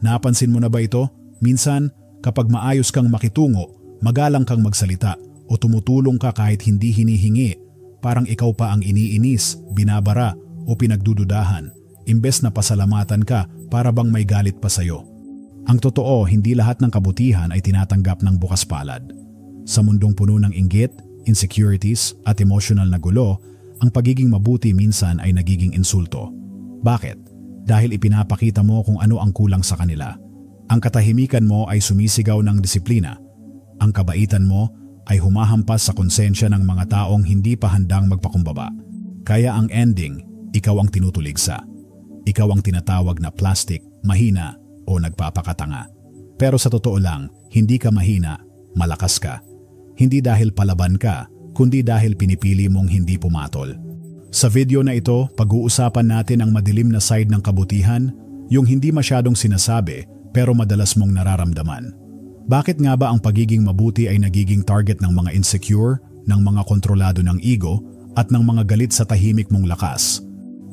Napansin mo na ba ito? Minsan, kapag maayos kang makitungo, magalang kang magsalita o tumutulong ka kahit hindi hinihingi, parang ikaw pa ang iniinis, binabara o pinagdududahan, imbes na pasalamatan ka para bang may galit pa sa'yo. Ang totoo, hindi lahat ng kabutihan ay tinatanggap ng bukas palad. Sa mundong puno ng inggit, insecurities at emotional na gulo, ang pagiging mabuti minsan ay nagiging insulto. Bakit? Dahil ipinapakita mo kung ano ang kulang sa kanila. Ang katahimikan mo ay sumisigaw ng disiplina. Ang kabaitan mo ay humahampas sa konsensya ng mga taong hindi pa handang magpakumbaba. Kaya ang ending, ikaw ang tinutuligsa. Ikaw ang tinatawag na plastic, mahina o nagpapakatanga. Pero sa totoo lang, hindi ka mahina, malakas ka. Hindi dahil palaban ka, kundi dahil pinipili mong hindi pumatol. Sa video na ito, pag-uusapan natin ang madilim na side ng kabutihan, yung hindi masyadong sinasabi pero madalas mong nararamdaman. Bakit nga ba ang pagiging mabuti ay nagiging target ng mga insecure, ng mga kontrolado ng ego, at ng mga galit sa tahimik mong lakas?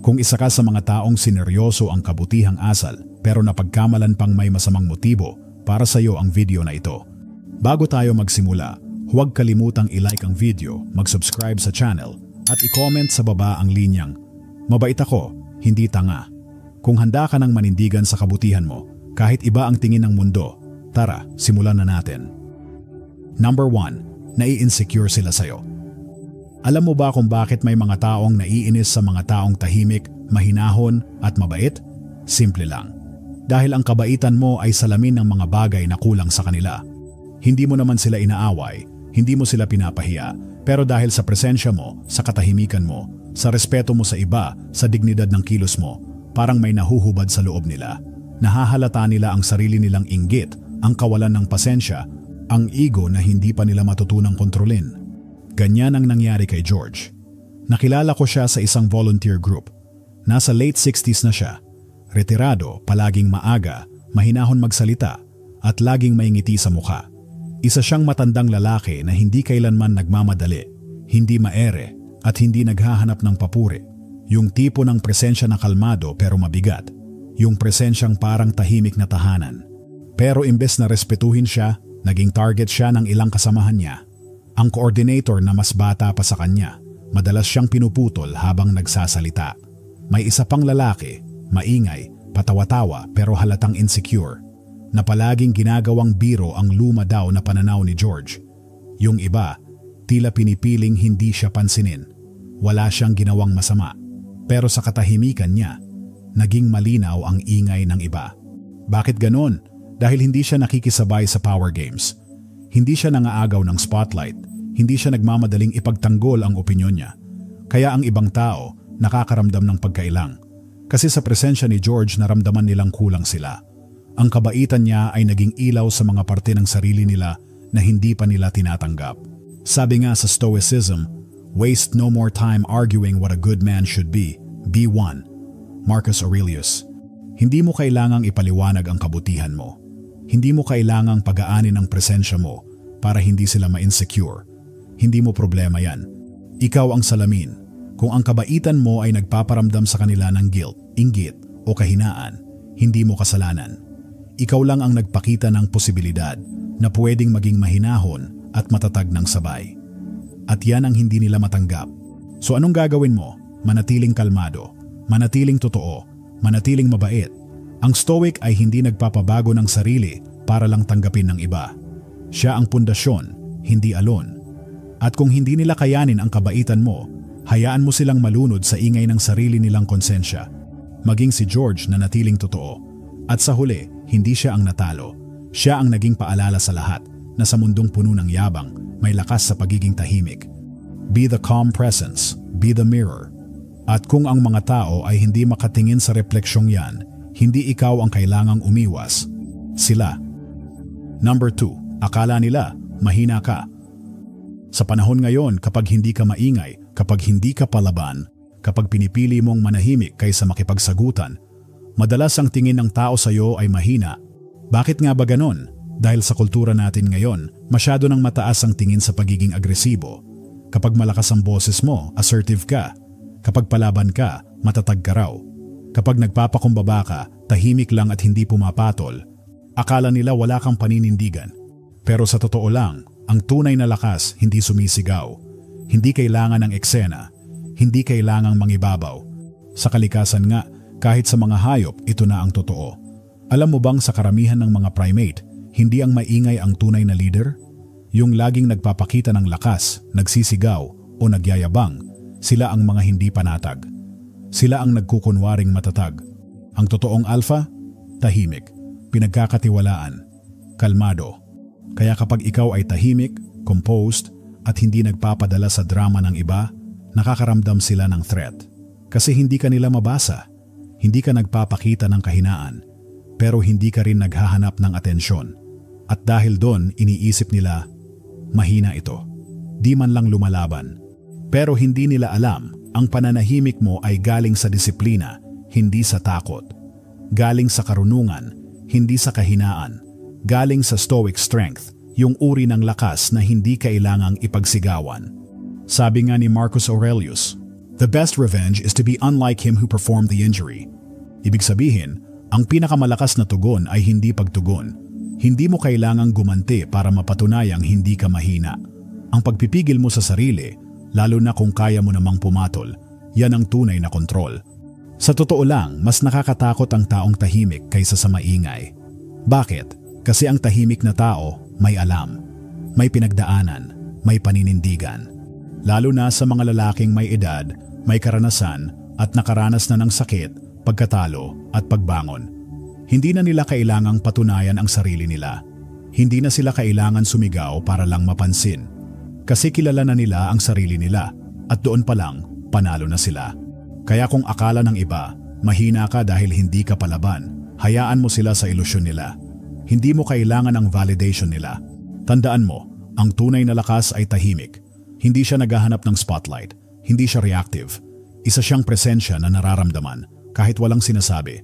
Kung isa ka sa mga taong sineryoso ang kabutihang asal pero napagkamalan pang may masamang motibo, para sa iyo ang video na ito. Bago tayo magsimula, huwag kalimutang i-like ang video, mag-subscribe sa channel, at i-comment sa baba ang linyang, "Mabait ako, hindi tanga." Kung handa ka ng manindigan sa kabutihan mo, kahit iba ang tingin ng mundo, tara, simulan na natin. Number 1, nai-insecure sila sa'yo. Alam mo ba kung bakit may mga taong naiinis sa mga taong tahimik, mahinahon at mabait? Simple lang. Dahil ang kabaitan mo ay salamin ng mga bagay na kulang sa kanila. Hindi mo naman sila inaaway, hindi mo sila pinapahiya, pero dahil sa presensya mo, sa katahimikan mo, sa respeto mo sa iba, sa dignidad ng kilos mo, parang may nahuhubad sa loob nila. Nahahalata nila ang sarili nilang inggit, ang kawalan ng pasensya, ang ego na hindi pa nila matutunang kontrolin. Ganyan ang nangyari kay George. Nakilala ko siya sa isang volunteer group. Nasa late 60s na siya. Retirado, palaging maaga, mahinahon magsalita, at laging may ngiti sa mukha. Isa siyang matandang lalaki na hindi kailanman nagmamadali, hindi maere, at hindi naghahanap ng papuri. Yung tipo ng presensya na kalmado pero mabigat. Yung presensyang parang tahimik na tahanan. Pero imbes na respetuhin siya, naging target siya ng ilang kasamahan niya. Ang coordinator na mas bata pa sa kanya, madalas siyang pinuputol habang nagsasalita. May isa pang lalaki, maingay, patawa-tawa pero halatang insecure, na palaging ginagawang biro ang luma daw na pananaw ni George. Yung iba, tila pinipiling hindi siya pansinin. Wala siyang ginawang masama. Pero sa katahimikan niya, naging malinaw ang ingay ng iba. Bakit ganon? Dahil hindi siya nakikisabay sa power games. Hindi siya nangaagaw ng spotlight. Hindi siya nagmamadaling ipagtanggol ang opinyon niya. Kaya ang ibang tao nakakaramdam ng pagkailang. Kasi sa presensya ni George naramdaman nilang kulang sila. Ang kabaitan niya ay naging ilaw sa mga parte ng sarili nila na hindi pa nila tinatanggap. Sabi nga sa Stoicism, "Waste no more time arguing what a good man should be one." Marcus Aurelius. Hindi mo kailangang ipaliwanag ang kabutihan mo. Hindi mo kailangang pagaanin ang presensya mo para hindi sila ma-insecure. Hindi mo problema yan. Ikaw ang salamin. Kung ang kabaitan mo ay nagpaparamdam sa kanila ng guilt, inggit o kahinaan, hindi mo kasalanan. Ikaw lang ang nagpakita ng posibilidad na pwedeng maging mahinahon at matatag ng sabay. At yan ang hindi nila matanggap. So anong gagawin mo? Manatiling kalmado, manatiling totoo, manatiling mabait. Ang Stoic ay hindi nagpapabago ng sarili para lang tanggapin ng iba. Siya ang pundasyon, hindi alon. At kung hindi nila kayanin ang kabaitan mo, hayaan mo silang malunod sa ingay ng sarili nilang konsensya. Maging si George na natiling totoo. At sa huli, hindi siya ang natalo. Siya ang naging paalala sa lahat na sa mundong puno ng yabang, may lakas sa pagiging tahimik. Be the calm presence, be the mirror. At kung ang mga tao ay hindi makatingin sa refleksyong yan, hindi ikaw ang kailangang umiwas. Sila. Number 2, akala nila mahina ka. Sa panahon ngayon, kapag hindi ka maingay, kapag hindi ka palaban, kapag pinipili mong manahimik kaysa makipagsagutan, madalas ang tingin ng tao sa iyo ay mahina. Bakit nga ba ganon? Dahil sa kultura natin ngayon, masyado nang mataas ang tingin sa pagiging agresibo. Kapag malakas ang boses mo, assertive ka. Kapag palaban ka, matatag ka raw. Kapag nagpapakumbaba ka, tahimik lang at hindi pumapatol, akala nila wala kang paninindigan. Pero sa totoo lang, ang tunay na lakas hindi sumisigaw. Hindi kailangan ng eksena, hindi kailangang mangibabaw. Sa kalikasan nga, kahit sa mga hayop, ito na ang totoo. Alam mo bang sa karamihan ng mga primate, hindi ang maingay ang tunay na leader? Yung laging nagpapakita ng lakas, nagsisigaw o nagyayabang, sila ang mga hindi panatag. Sila ang nagkukunwaring matatag. Ang totoong alpha, tahimik, pinagkakatiwalaan, kalmado. Kaya kapag ikaw ay tahimik, composed, at hindi nagpapadala sa drama ng iba, nakakaramdam sila ng threat. Kasi hindi ka nila mabasa, hindi ka nagpapakita ng kahinaan, pero hindi ka rin naghahanap ng atensyon. At dahil doon, iniisip nila, mahina ito. Di man lang lumalaban. Pero hindi nila alam, ang pananahimik mo ay galing sa disiplina, hindi sa takot. Galing sa karunungan, hindi sa kahinaan. Galing sa stoic strength, yung uri ng lakas na hindi kailangang ipagsigawan. Sabi nga ni Marcus Aurelius, "The best revenge is to be unlike him who performed the injury." Ibig sabihin, ang pinakamalakas na tugon ay hindi pagtugon. Hindi mo kailangang gumanti para mapatunayang hindi ka mahina. Ang pagpipigil mo sa sarili, lalo na kung kaya mo namang pumatol, yan ang tunay na kontrol. Sa totoo lang, mas nakakatakot ang taong tahimik kaysa sa maingay. Bakit? Kasi ang tahimik na tao may alam, may pinagdaanan, may paninindigan. Lalo na sa mga lalaking may edad, may karanasan at nakaranas na ng sakit, pagkatalo at pagbangon. Hindi na nila kailangang patunayan ang sarili nila. Hindi na sila kailangan sumigaw para lang mapansin. Kasi kilala na nila ang sarili nila at doon pa lang panalo na sila. Kaya kung akala ng iba, mahina ka dahil hindi ka palaban, hayaan mo sila sa ilusyon nila. Hindi mo kailangan ng validation nila. Tandaan mo, ang tunay na lakas ay tahimik. Hindi siya naghahanap ng spotlight. Hindi siya reactive. Isa siyang presensya na nararamdaman kahit walang sinasabi.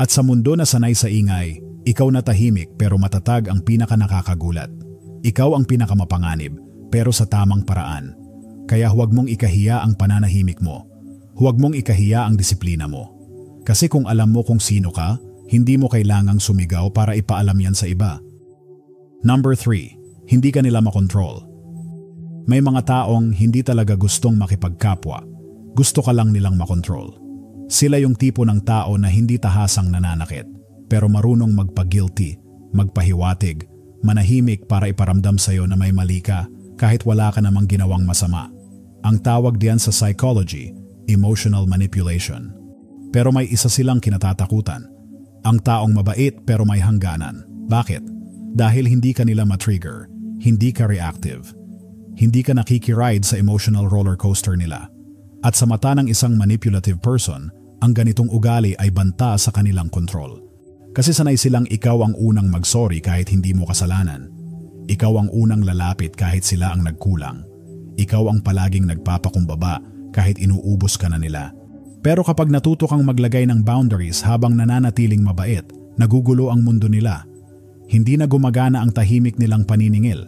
At sa mundo na sanay sa ingay, ikaw na tahimik pero matatag ang pinakanakakagulat. Ikaw ang pinakamapanganib pero sa tamang paraan. Kaya huwag mong ikahiya ang pananahimik mo. Huwag mong ikahiya ang disiplina mo. Kasi kung alam mo kung sino ka, hindi mo kailangang sumigaw para ipaalam yan sa iba. Number 3, hindi ka nila makontrol. May mga taong hindi talaga gustong makipagkapwa. Gusto ka lang nilang makontrol. Sila yung tipo ng tao na hindi tahasang nananakit, pero marunong magpa-guilty, magpahiwatig, manahimik para iparamdam sa'yo na may mali ka kahit wala ka namang ginawang masama. Ang tawag diyan sa psychology, emotional manipulation. Pero may isa silang kinatatakutan. Ang taong mabait pero may hangganan. Bakit? Dahil hindi ka nila matrigger, hindi ka reactive. Hindi ka nakikiride sa emotional roller coaster nila. At sa mata ng isang manipulative person, ang ganitong ugali ay banta sa kanilang kontrol. Kasi sanay silang ikaw ang unang magsorry kahit hindi mo kasalanan. Ikaw ang unang lalapit kahit sila ang nagkulang. Ikaw ang palaging nagpapakumbaba kahit inuubos ka na nila. Pero kapag natuto kang maglagay ng boundaries habang nananatiling mabait, nagugulo ang mundo nila. Hindi na gumagana ang tahimik nilang paniningil.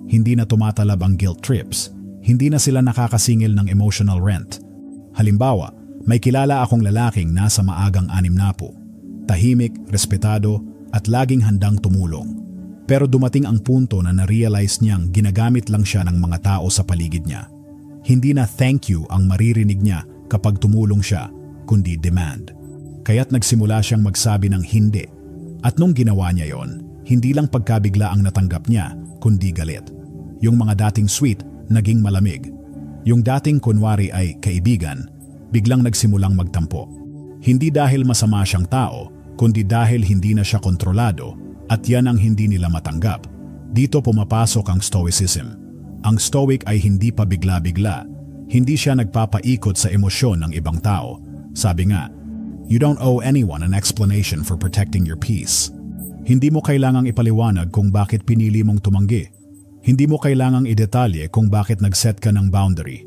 Hindi na tumatalab ang guilt trips. Hindi na sila nakakasingil ng emotional rent. Halimbawa, may kilala akong lalaking nasa maagang 60. Tahimik, respetado, at laging handang tumulong. Pero dumating ang punto na na-realize niyang ginagamit lang siya ng mga tao sa paligid niya. Hindi na thank you ang maririnig niya kapag tumulong siya, kundi demand. Kaya't nagsimula siyang magsabi ng hindi. At nung ginawa niya yon, hindi lang pagkabigla ang natanggap niya, kundi galit. Yung mga dating sweet, naging malamig. Yung dating kunwari ay kaibigan, biglang nagsimulang magtampo. Hindi dahil masama siyang tao, kundi dahil hindi na siya kontrolado, at yan ang hindi nila matanggap. Dito pumapasok ang stoicism. Ang stoic ay hindi pa bigla-bigla. Hindi siya nagpapaikot sa emosyon ng ibang tao. Sabi nga, you don't owe anyone an explanation for protecting your peace. Hindi mo kailangang ipaliwanag kung bakit pinili mong tumanggi. Hindi mo kailangang idetalye kung bakit nag-set ka ng boundary.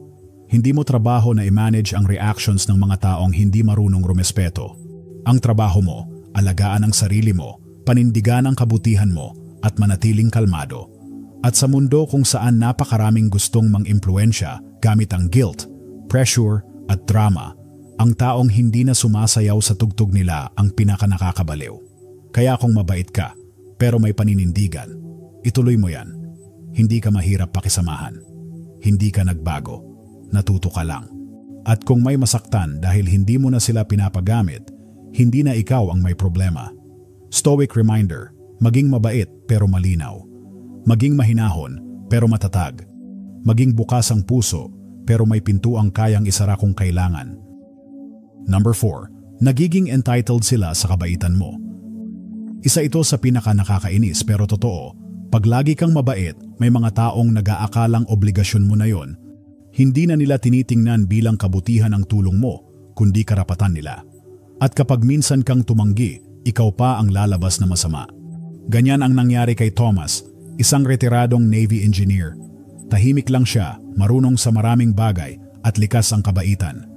Hindi mo trabaho na i-manage ang reactions ng mga taong hindi marunong rumespeto. Ang trabaho mo, alagaan ang sarili mo, panindigan ang kabutihan mo, at manatiling kalmado. At sa mundo kung saan napakaraming gustong mang-impluensya gamit ang guilt, pressure, at drama, Ang taong hindi na sumasayaw sa tugtog nila ang pinakanakakabaliw. Kaya kung mabait ka, pero may paninindigan, ituloy mo yan. Hindi ka mahirap pakisamahan. Hindi ka nagbago. Natuto ka lang. At kung may masaktan dahil hindi mo na sila pinapagamit, hindi na ikaw ang may problema. Stoic reminder, maging mabait pero malinaw. Maging mahinahon pero matatag. Maging bukas ang puso pero may pintuang kayang isara kung kailangan. Number 4, nagiging entitled sila sa kabaitan mo. Isa ito sa pinaka-nakakainis pero totoo. Pag lagi kang mabait, may mga taong nag-aakalang obligasyon mo na yon. Hindi na nila tinitingnan bilang kabutihan ang tulong mo, kundi karapatan nila. At kapag minsan kang tumanggi, ikaw pa ang lalabas na masama. Ganyan ang nangyari kay Thomas, isang retiradong Navy engineer. Tahimik lang siya, marunong sa maraming bagay at likas ang kabaitan.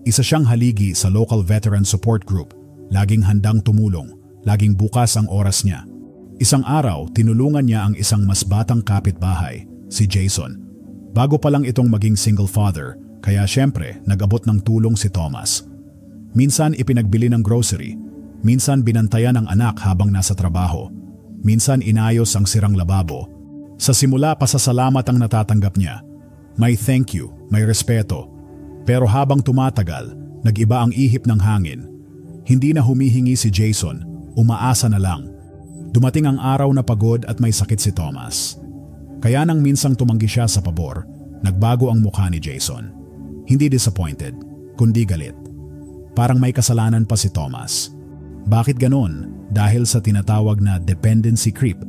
Isa siyang haligi sa local veteran support group, laging handang tumulong, laging bukas ang oras niya. Isang araw, tinulungan niya ang isang mas batang kapitbahay, si Jason. Bago pa lang itong maging single father, kaya syempre nag-abot ng tulong si Thomas. Minsan ipinagbili ng grocery, minsan binantayan ang anak habang nasa trabaho, minsan inayos ang sirang lababo. Sa simula, pasasalamat ang natatanggap niya. May thank you, may respeto. Pero habang tumatagal, nag-iba ang ihip ng hangin. Hindi na humihingi si Jason, umaasa na lang. Dumating ang araw na pagod at may sakit si Thomas. Kaya nang minsang tumanggi siya sa pabor, nagbago ang mukha ni Jason. Hindi disappointed, kundi galit. Parang may kasalanan pa si Thomas. Bakit ganon? Dahil sa tinatawag na dependency creep.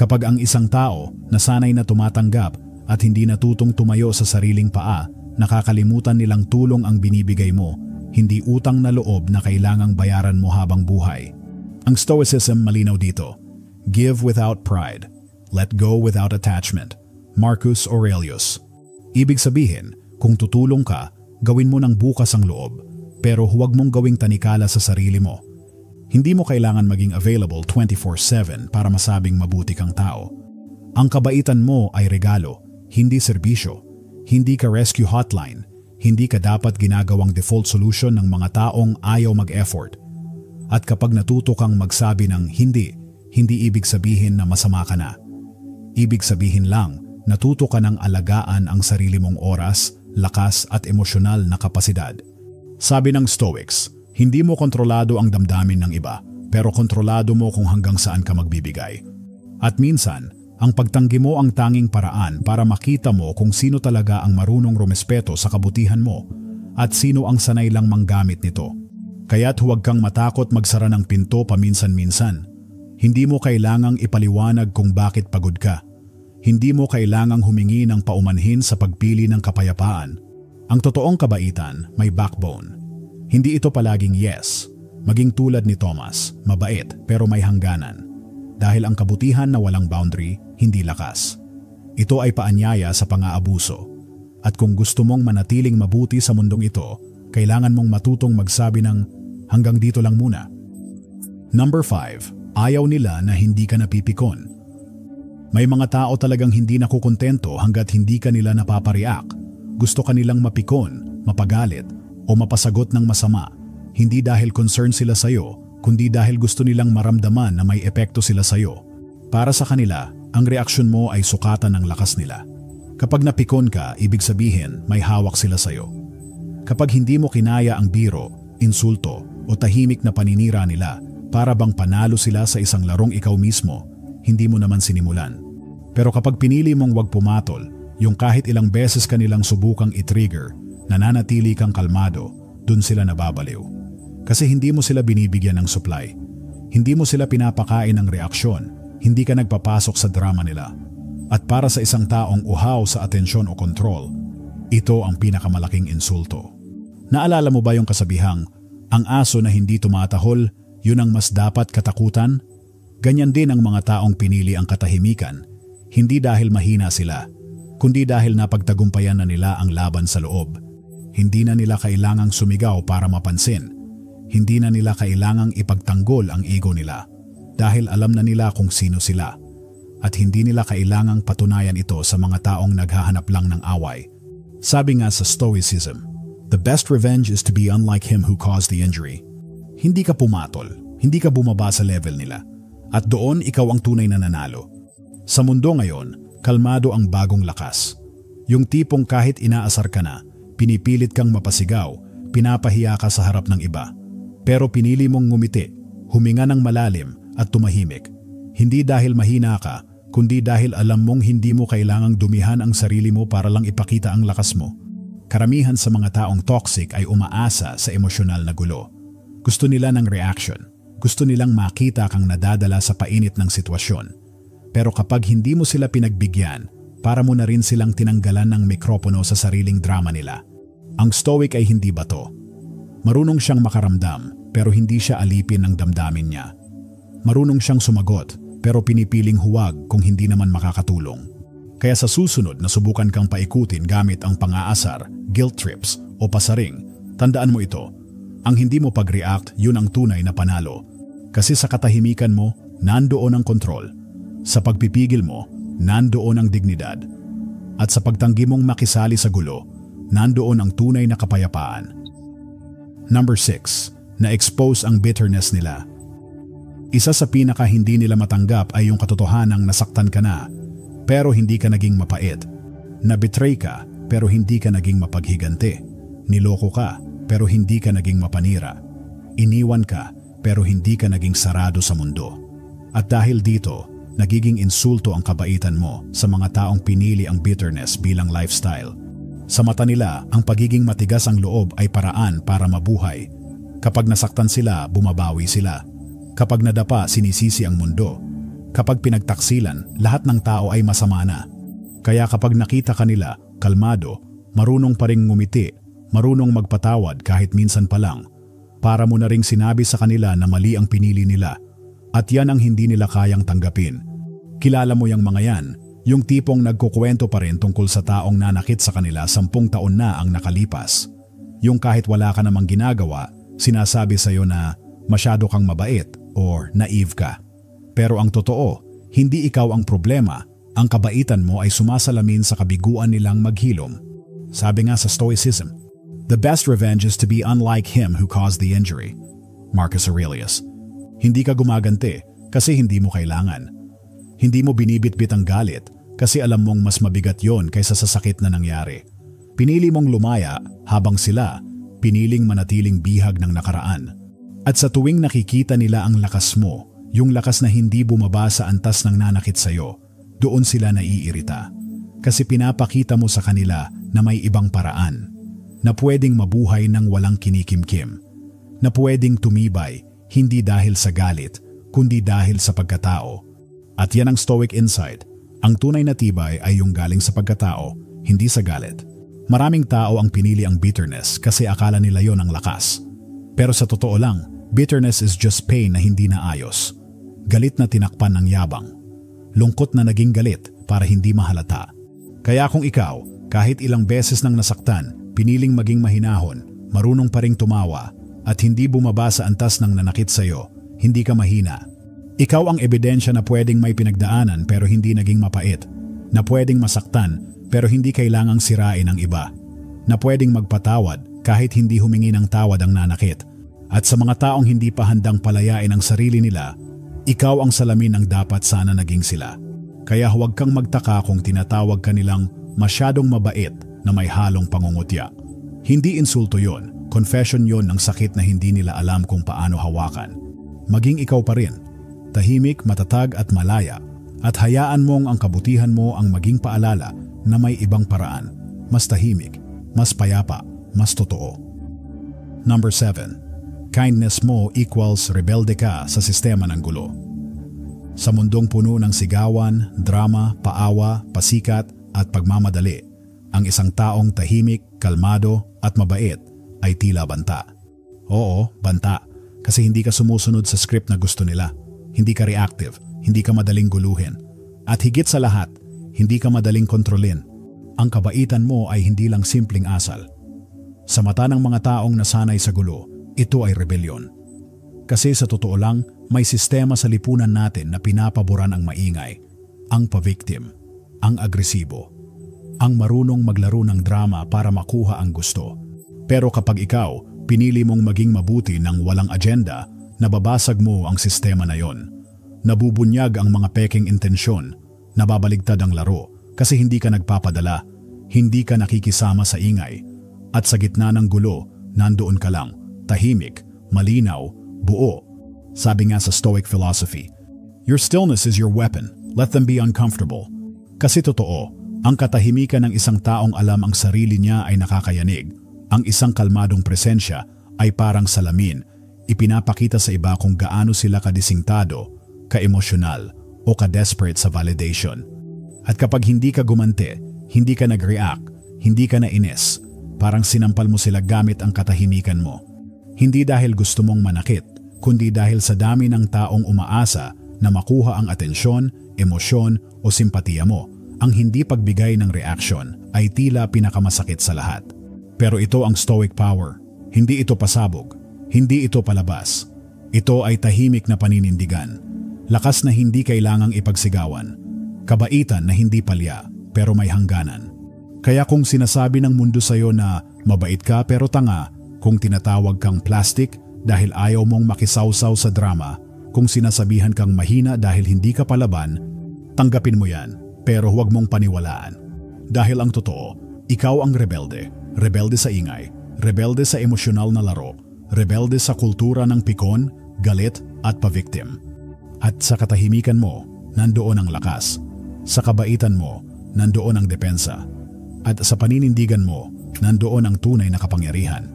Kapag ang isang tao nasanay na tumatanggap at hindi natutong tumayo sa sariling paa, nakakalimutan nilang tulong ang binibigay mo, hindi utang na loob na kailangang bayaran mo habang buhay. Ang Stoicism malinaw dito. Give without pride. Let go without attachment. Marcus Aurelius. Ibig sabihin, kung tutulong ka, gawin mo ng bukas ang loob, pero huwag mong gawing tanikala sa sarili mo. Hindi mo kailangan maging available 24/7 para masabing mabuti kang tao. Ang kabaitan mo ay regalo, hindi serbisyo. Hindi ka rescue hotline, hindi ka dapat ginagawang default solution ng mga taong ayaw mag-effort. At kapag natuto kang magsabi ng hindi ibig sabihin na masama ka na. Ibig sabihin lang, natuto ka ng alagaan ang sarili mong oras, lakas at emosyonal na kapasidad. Sabi ng Stoics, hindi mo kontrolado ang damdamin ng iba, pero kontrolado mo kung hanggang saan ka magbibigay. At minsan, ang pagtanggi mo ang tanging paraan para makita mo kung sino talaga ang marunong rumespeto sa kabutihan mo at sino ang sanay lang manggamit nito. Kaya't huwag kang matakot magsara ng pinto paminsan-minsan. Hindi mo kailangang ipaliwanag kung bakit pagod ka. Hindi mo kailangang humingi ng paumanhin sa pagpili ng kapayapaan. Ang totoong kabaitan may backbone. Hindi ito palaging yes. Maging tulad ni Thomas, mabait pero may hangganan. Dahil ang kabutihan na walang boundary, hindi lakas. Ito ay paanyaya sa pang-aabuso. At kung gusto mong manatiling mabuti sa mundong ito, kailangan mong matutong magsabi ng hanggang dito lang muna. Number 5, ayaw nila na hindi ka napipikon. May mga tao talagang hindi nakukontento hanggat hindi ka nila napapariak. Gusto ka nilang mapikon, mapagalit, o mapasagot ng masama. Hindi dahil concern sila sa'yo, kundi dahil gusto nilang maramdaman na may epekto sila sa'yo. Para sa kanila, ang reaksyon mo ay sukatan ng lakas nila. Kapag napikon ka, ibig sabihin may hawak sila sa'yo. Kapag hindi mo kinaya ang biro, insulto o tahimik na paninira nila, para bang panalo sila sa isang larong ikaw mismo, hindi mo naman sinimulan. Pero kapag pinili mong wag pumatol, yung kahit ilang beses kanilang subukang i-trigger, nananatili kang kalmado, dun sila nababaliw. Kasi hindi mo sila binibigyan ng supply. Hindi mo sila pinapakain ng reaksyon. Hindi ka nagpapasok sa drama nila. At para sa isang taong uhaw sa atensyon o kontrol, ito ang pinakamalaking insulto. Naalala mo ba yung kasabihang, ang aso na hindi tumatahol, yun ang mas dapat katakutan? Ganyan din ang mga taong pinili ang katahimikan, hindi dahil mahina sila, kundi dahil napagtagumpayan na nila ang laban sa loob. Hindi na nila kailangang sumigaw para mapansin. Hindi na nila kailangang ipagtanggol ang ego nila dahil alam na nila kung sino sila at hindi nila kailangang patunayan ito sa mga taong naghahanap lang ng away. Sabi nga sa Stoicism, The best revenge is to be unlike him who caused the injury. Hindi ka pumatol, hindi ka bumaba sa level nila. At doon ikaw ang tunay na nanalo. Sa mundo ngayon, kalmado ang bagong lakas. Yung tipong kahit inaasar ka na, pinipilit kang mapasigaw, pinapahiya ka sa harap ng iba. Pero pinili mong ngumiti, huminga ng malalim at tumahimik. Hindi dahil mahina ka, kundi dahil alam mong hindi mo kailangang dumihan ang sarili mo para lang ipakita ang lakas mo. Karamihan sa mga taong toxic ay umaasa sa emosyonal na gulo. Gusto nila ng reaction. Gusto nilang makita kang nadadala sa painit ng sitwasyon. Pero kapag hindi mo sila pinagbigyan, para mo na rin silang tinanggalan ng mikropono sa sariling drama nila. Ang stoic ay hindi bato. Marunong siyang makaramdam, pero hindi siya alipin ng damdamin niya. Marunong siyang sumagot, pero pinipiling huwag kung hindi naman makakatulong. Kaya sa susunod na subukan kang paikutin gamit ang pang-aasar, guilt trips o pasaring, tandaan mo ito. Ang hindi mo pag-react, yun ang tunay na panalo. Kasi sa katahimikan mo, nandoon ang kontrol. Sa pagpipigil mo, nandoon ang dignidad. At sa pagtanggi mong makisali sa gulo, nandoon ang tunay na kapayapaan. Number 6. Na-expose ang bitterness nila. Isa sa pinaka hindi nila matanggap ay yung katotohanang nasaktan ka na, pero hindi ka naging mapait. Na-betray ka, pero hindi ka naging mapaghiganti. Niloko ka, pero hindi ka naging mapanira. Iniwan ka, pero hindi ka naging sarado sa mundo. At dahil dito, nagiging insulto ang kabaitan mo sa mga taong pinili ang bitterness bilang lifestyle. Sa mata nila, ang pagiging matigas ang loob ay paraan para mabuhay. Kapag nasaktan sila, bumabawi sila. Kapag nadapa, sinisisi ang mundo. Kapag pinagtaksilan, lahat ng tao ay masama na. Kaya kapag nakita ka nila, kalmado, marunong pa ring ngumiti, marunong magpatawad kahit minsan pa lang, para mo na ring sinabi sa kanila na mali ang pinili nila. At yan ang hindi nila kayang tanggapin. Kilala mo yung mga yan, yung tipong nagkukwento pa rin tungkol sa taong nanakit sa kanila 10 taon na ang nakalipas. Yung kahit wala ka namang ginagawa, sinasabi sa'yo na masyado kang mabait or naive ka. Pero ang totoo, hindi ikaw ang problema, ang kabaitan mo ay sumasalamin sa kabiguan nilang maghilom. Sabi nga sa Stoicism, the best revenge is to be unlike him who caused the injury. Marcus Aurelius. Hindi ka gumaganti kasi hindi mo kailangan. Hindi mo binibitbit ang galit kasi alam mong mas mabigat yon kaysa sa sakit na nangyari. Pinili mong lumaya habang sila piniling manatiling bihag ng nakaraan. At sa tuwing nakikita nila ang lakas mo, yung lakas na hindi bumaba sa antas ng nanakit sa'yo, doon sila naiirita. Kasi pinapakita mo sa kanila na may ibang paraan, na pwedeng mabuhay ng walang kinikimkim, na pwedeng tumibay hindi dahil sa galit, kundi dahil sa pagkatao. At yan ang Stoic insight. Ang tunay na tibay ay yung galing sa pagkatao, hindi sa galit. Maraming tao ang pinili ang bitterness kasi akala nila yon ang lakas. Pero sa totoo lang, bitterness is just pain na hindi naayos. Galit na tinakpan ng yabang. Lungkot na naging galit para hindi mahalata. Kaya kung ikaw, kahit ilang beses nang nasaktan, piniling maging mahinahon, marunong pa ring tumawa, at hindi bumaba sa antas ng nanakit sa'yo, hindi ka mahina. Ikaw ang ebidensya na pwedeng may pinagdaanan pero hindi naging mapait, na pwedeng masaktan pero hindi kailangang sirain ang iba, na pwedeng magpatawad kahit hindi humingi ng tawad ang nanakit. At sa mga taong hindi pa handang palayain ang sarili nila, ikaw ang salamin ng dapat sana naging sila. Kaya huwag kang magtaka kung tinatawag ka nilang masyadong mabait na may halong pangungutya. Hindi insulto yon, confession yon ng sakit na hindi nila alam kung paano hawakan. Maging ikaw pa rin, tahimik, matatag at malaya, at hayaan mong ang kabutihan mo ang maging paalala na may ibang paraan, mas tahimik, mas payapa, mas totoo. Number 7. Kindness mo equals rebelde ka sa sistema ng gulo. Sa mundong puno ng sigawan, drama, paawa, pasikat at pagmamadali, ang isang taong tahimik, kalmado at mabait ay tila banta. Oo, banta, kasi hindi ka sumusunod sa script na gusto nila. Hindi ka reactive, hindi ka madaling guluhin. At higit sa lahat, hindi ka madaling kontrolin. Ang kabaitan mo ay hindi lang simpleng asal. Sa mata ng mga taong nasanay sa gulo, ito ay rebelyon. Kasi sa totoo lang, may sistema sa lipunan natin na pinapaboran ang maingay, ang pa-victim, ang agresibo, ang marunong maglaro ng drama para makuha ang gusto. Pero kapag ikaw, pinili mong maging mabuti ng walang agenda, nababasag mo ang sistema na yon. Nabubunyag ang mga peking intensyon, nababaligtad ang laro kasi hindi ka nagpapadala, hindi ka nakikisama sa ingay. At sa gitna ng gulo, nandoon ka lang, tahimik, malinaw, buo. Sabi nga sa Stoic philosophy, your stillness is your weapon, let them be uncomfortable. Kasi totoo, ang katahimikan ng isang taong alam ang sarili niya ay nakakayanig. Ang isang kalmadong presensya ay parang salamin, ipinapakita sa iba kung gaano sila kadisingtado, ka-emosyonal o ka-desperate sa validation. At kapag hindi ka gumante, hindi ka nag-react, hindi ka nainis, parang sinampal mo sila gamit ang katahimikan mo. Hindi dahil gusto mong manakit, kundi dahil sa dami ng taong umaasa na makuha ang atensyon, emosyon o simpatiya mo. Ang hindi pagbigay ng reaksyon ay tila pinakamasakit sa lahat. Pero ito ang Stoic power. Hindi ito pasabog. Hindi ito palabas. Ito ay tahimik na paninindigan. Lakas na hindi kailangang ipagsigawan. Kabaitan na hindi palya, pero may hangganan. Kaya kung sinasabi ng mundo sa'yo na mabait ka pero tanga, kung tinatawag kang plastic dahil ayaw mong makisawsaw sa drama, kung sinasabihan kang mahina dahil hindi ka palaban, tanggapin mo yan, pero huwag mong paniwalaan. Dahil ang totoo, ikaw ang rebelde. Rebelde sa ingay, rebelde sa emosyonal na laro, rebelde sa kultura ng pikon, galit at pavictim. At sa katahimikan mo, nandoon ang lakas. Sa kabaitan mo, nandoon ang depensa. At sa paninindigan mo, nandoon ang tunay na kapangyarihan.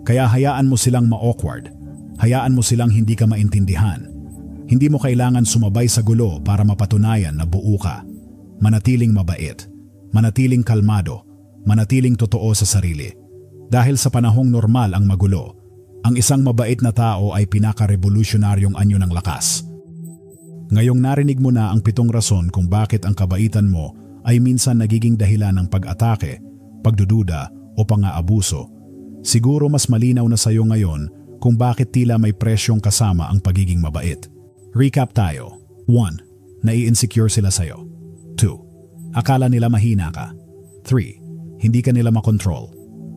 Kaya hayaan mo silang ma-awkward. Hayaan mo silang hindi ka maintindihan. Hindi mo kailangan sumabay sa gulo para mapatunayan na buo ka. Manatiling mabait, manatiling kalmado, manatiling totoo sa sarili. Dahil sa panahong normal ang magulo, ang isang mabait na tao ay pinaka-revolutionaryong anyo ng lakas. Ngayong narinig mo na ang 7 rason kung bakit ang kabaitan mo ay minsan nagiging dahilan ng pag-atake, pagdududa o pang-aabuso, siguro mas malinaw na sa iyo ngayon kung bakit tila may presyong kasama ang pagiging mabait. Recap tayo. 1. Nai-insecure sila sa iyo. 2. Akala nila mahina ka. 3. Hindi ka nila makontrol.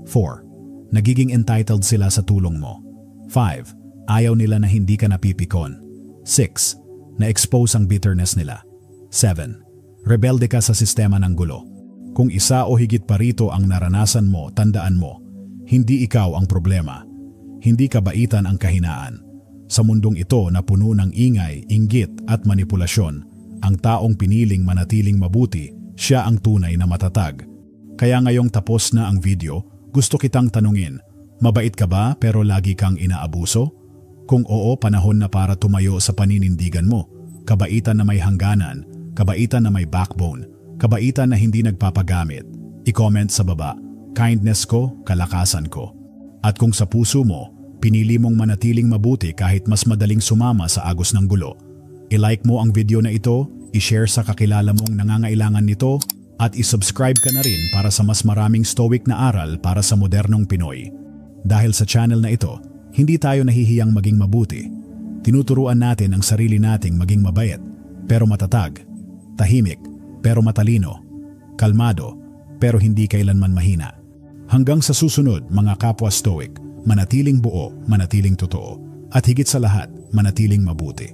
4. Nagiging entitled sila sa tulong mo. 5. Ayaw nila na hindi ka napipikon. 6. Na-expose ang bitterness nila. 7. Rebelde ka sa sistema ng gulo. Kung isa o higit pa rito ang naranasan mo, tandaan mo, hindi ikaw ang problema. Hindi kabaitan ang kahinaan. Sa mundong ito na puno ng ingay, inggit at manipulasyon, ang taong piniling manatiling mabuti, siya ang tunay na matatag. Kaya ngayong tapos na ang video, gusto kitang tanungin, mabait ka ba pero lagi kang inaabuso? Kung oo, panahon na para tumayo sa paninindigan mo. Kabaitan na may hangganan, kabaitan na may backbone, kabaitan na hindi nagpapagamit. I-comment sa baba, kindness ko, kalakasan ko. At kung sa puso mo, pinili mong manatiling mabuti kahit mas madaling sumama sa agos ng gulo, i-like mo ang video na ito, i-share sa kakilala mong nangangailangan nito, at i-subscribe ka na rin para sa mas maraming Stoic na aral para sa modernong Pinoy. Dahil sa channel na ito, hindi tayo nahihiyang maging mabuti. Tinuturuan natin ang sarili nating maging mabait, pero matatag, tahimik, pero matalino, kalmado, pero hindi kailanman mahina. Hanggang sa susunod, mga kapwa Stoic, manatiling buo, manatiling totoo, at higit sa lahat, manatiling mabuti.